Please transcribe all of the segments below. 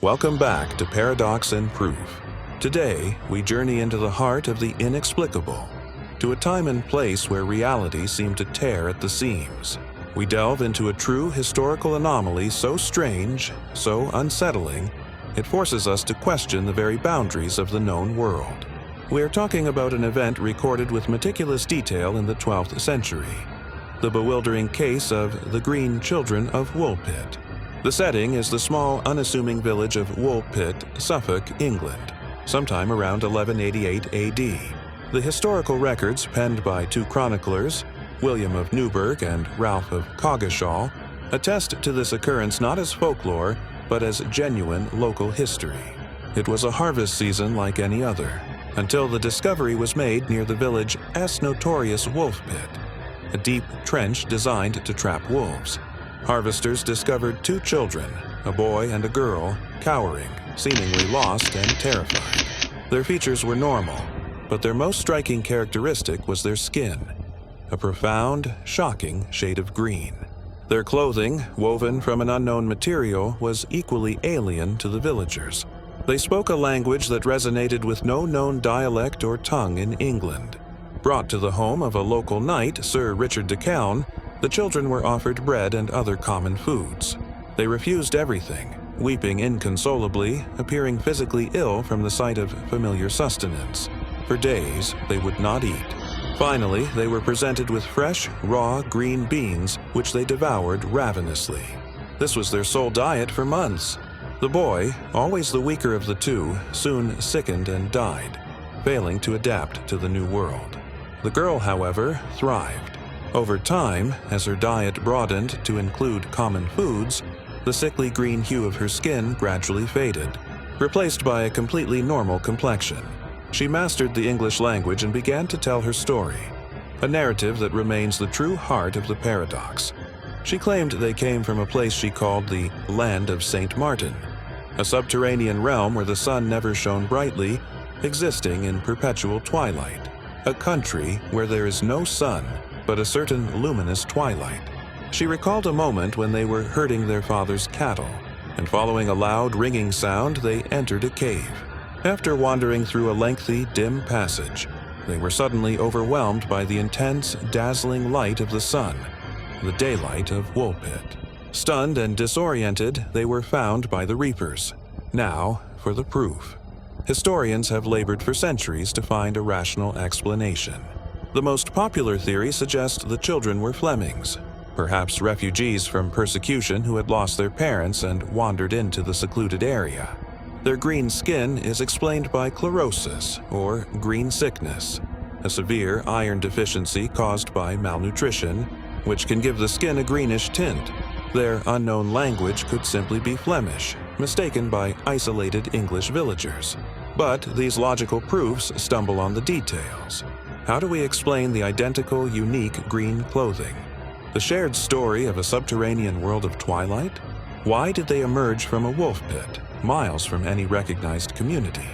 Welcome back to Paradox and Proof. Today, we journey into the heart of the inexplicable, to a time and place where reality seemed to tear at the seams. We delve into a true historical anomaly so strange, so unsettling, it forces us to question the very boundaries of the known world. We are talking about an event recorded with meticulous detail in the 12th century, the bewildering case of the Green Children of Woolpit. The setting is the small, unassuming village of Woolpit, Suffolk, England, sometime around 1188 AD. The historical records penned by two chroniclers, William of Newburgh and Ralph of Coggeshall, attest to this occurrence not as folklore, but as genuine local history. It was a harvest season like any other, until the discovery was made near the village as notorious Wolf Pit, a deep trench designed to trap wolves. Harvesters discovered two children, a boy and a girl, cowering, seemingly lost and terrified. Their features were normal, but their most striking characteristic was their skin, a profound, shocking shade of green. Their clothing, woven from an unknown material, was equally alien to the villagers. They spoke a language that resonated with no known dialect or tongue in England. Brought to the home of a local knight, Sir Richard de Calne, the children were offered bread and other common foods. They refused everything, weeping inconsolably, appearing physically ill from the sight of familiar sustenance. For days, they would not eat. Finally, they were presented with fresh, raw green beans, which they devoured ravenously. This was their sole diet for months. The boy, always the weaker of the two, soon sickened and died, failing to adapt to the new world. The girl, however, thrived. Over time, as her diet broadened to include common foods, the sickly green hue of her skin gradually faded, replaced by a completely normal complexion. She mastered the English language and began to tell her story, a narrative that remains the true heart of the paradox. She claimed they came from a place she called the Land of St. Martin, a subterranean realm where the sun never shone brightly, existing in perpetual twilight, a country where there is no sun, but a certain luminous twilight. She recalled a moment when they were herding their father's cattle, and following a loud ringing sound, they entered a cave. After wandering through a lengthy, dim passage, they were suddenly overwhelmed by the intense, dazzling light of the sun, the daylight of Woolpit. Stunned and disoriented, they were found by the reapers. Now, for the proof. Historians have labored for centuries to find a rational explanation. The most popular theory suggests the children were Flemings, perhaps refugees from persecution who had lost their parents and wandered into the secluded area. Their green skin is explained by chlorosis, or green sickness, a severe iron deficiency caused by malnutrition, which can give the skin a greenish tint. Their unknown language could simply be Flemish, mistaken by isolated English villagers. But these logical proofs stumble on the details. How do we explain the identical, unique green clothing? The shared story of a subterranean world of twilight? Why did they emerge from a wolf pit, miles from any recognized community?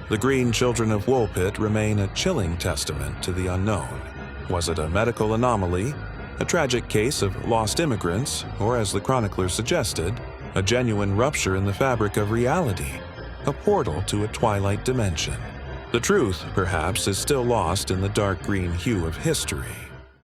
The Green Children of Woolpit remain a chilling testament to the unknown. Was it a medical anomaly, a tragic case of lost immigrants, or as the chronicler suggested, a genuine rupture in the fabric of reality, a portal to a twilight dimension? The truth, perhaps, is still lost in the dark green hue of history.